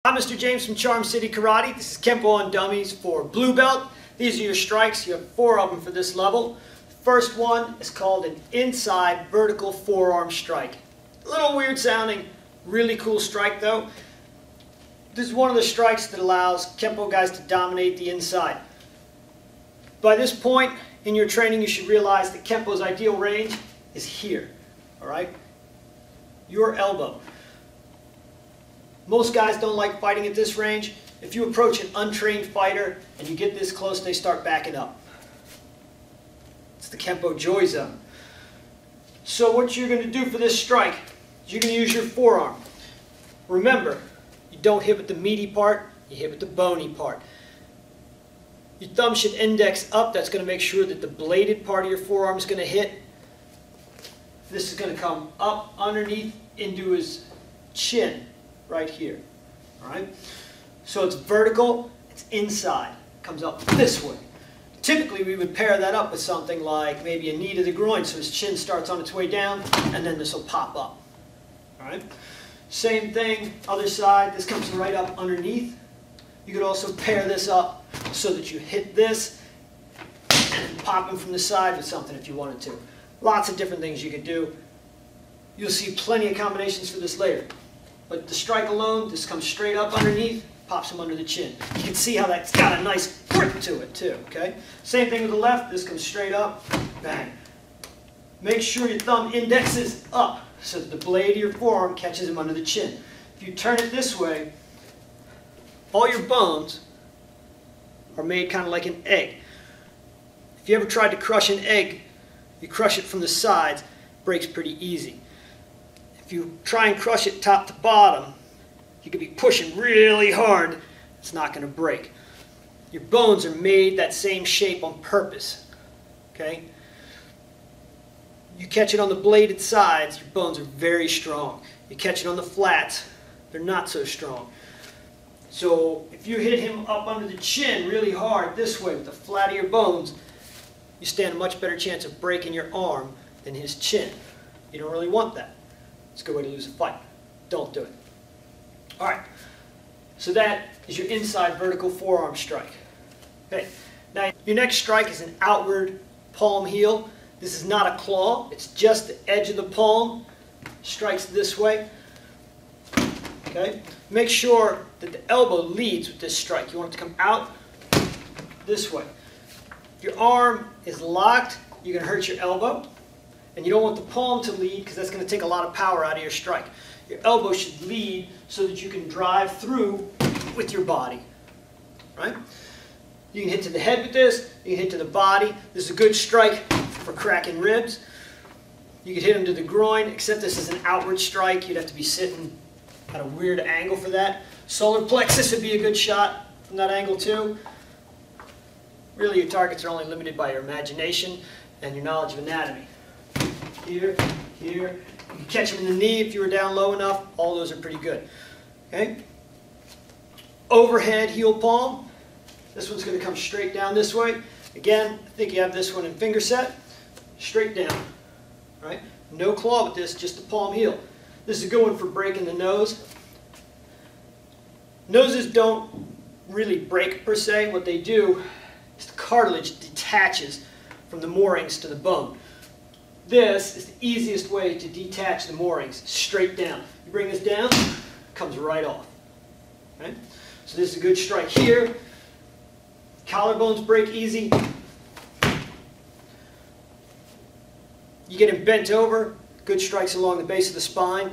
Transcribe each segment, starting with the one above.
I'm Mr. James from Charm City Karate. This is Kenpo On Dummies for Blue Belt. These are your strikes. You have 4 of them for this level. First one is called an inside vertical forearm strike. A little weird sounding, really cool strike though. This is one of the strikes that allows Kenpo guys to dominate the inside. By this point in your training, you should realize that Kenpo's ideal range is here. Alright? Your elbow. Most guys don't like fighting at this range. If you approach an untrained fighter and you get this close, they start backing up. It's the Kenpo joy zone. So what you're going to do for this strike is you're going to use your forearm. Remember, you don't hit with the meaty part, you hit with the bony part. Your thumb should index up. That's going to make sure that the bladed part of your forearm is going to hit. This is going to come up underneath into his chin. Right here. Alright? So it's vertical, it's inside. It comes up this way. Typically we would pair that up with something like maybe a knee to the groin, so his chin starts on its way down and then this will pop up. Alright? Same thing, other side, this comes right up underneath. You could also pair this up so that you hit this and pop him from the side with something if you wanted to. Lots of different things you could do. You'll see plenty of combinations for this later. But the strike alone, this comes straight up underneath, pops him under the chin. You can see how that's got a nice grip to it too, okay? Same thing with the left, this comes straight up, bang. Make sure your thumb indexes up so that the blade of your forearm catches him under the chin. If you turn it this way, all your bones are made kind of like an egg. If you ever tried to crush an egg, you crush it from the sides, it breaks pretty easy. If you try and crush it top to bottom, you could be pushing really hard. It's not going to break. Your bones are made that same shape on purpose. Okay? You catch it on the bladed sides, your bones are very strong. You catch it on the flats, they're not so strong. So if you hit him up under the chin really hard this way with the flat of your bones, you stand a much better chance of breaking your arm than his chin. You don't really want that. It's a good way to lose a fight. Don't do it. Alright, so that is your inside vertical forearm strike. Okay. Now your next strike is an outward palm heel. This is not a claw, it's just the edge of the palm. Strikes this way. Okay. Make sure that the elbow leads with this strike. You want it to come out this way. If your arm is locked, you're going to hurt your elbow. And you don't want the palm to lead because that's going to take a lot of power out of your strike. Your elbow should lead so that you can drive through with your body. Right? You can hit to the head with this. You can hit to the body. This is a good strike for cracking ribs. You could hit him to the groin, except this is an outward strike. You'd have to be sitting at a weird angle for that. Solar plexus would be a good shot from that angle too. Really, your targets are only limited by your imagination and your knowledge of anatomy. Here, here. You can catch him in the knee if you were down low enough. All those are pretty good. Okay? Overhead heel palm. This one's going to come straight down this way. Again, I think you have this one in finger set. Straight down. Right? No claw with this, just the palm heel. This is a good one for breaking the nose. Noses don't really break per se. What they do is the cartilage detaches from the moorings to the bone. This is the easiest way to detach the moorings, straight down. You bring this down, it comes right off. Okay? So this is a good strike here. Collarbones break easy. You get him bent over, good strikes along the base of the spine.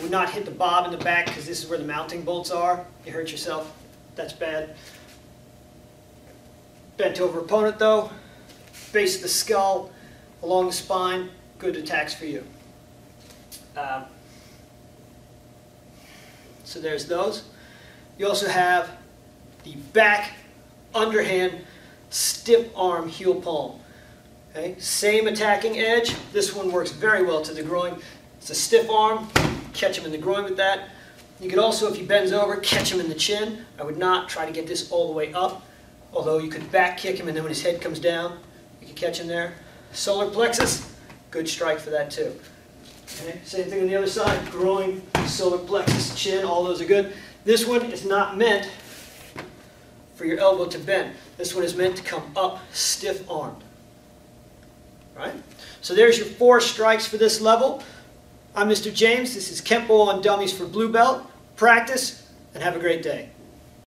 Would not hit the bob in the back because this is where the mounting bolts are. You hurt yourself, that's bad. Bent over opponent though, base of the skull, along the spine, good attacks for you. So there's those. You also have the back underhand stiff arm heel palm. Okay? Same attacking edge. This one works very well to the groin. It's a stiff arm. Catch him in the groin with that. You could also, if he bends over, catch him in the chin. I would not try to get this all the way up, although you could back kick him and then when his head comes down, you can catch him there. Solar plexus, good strike for that too. Okay? Same thing on the other side, groin, solar plexus, chin, all those are good. This one is not meant for your elbow to bend. This one is meant to come up stiff-armed. Right? So there's your 4 strikes for this level. I'm Mr. James. This is Kenpo On Dummies for Blue Belt. Practice and have a great day.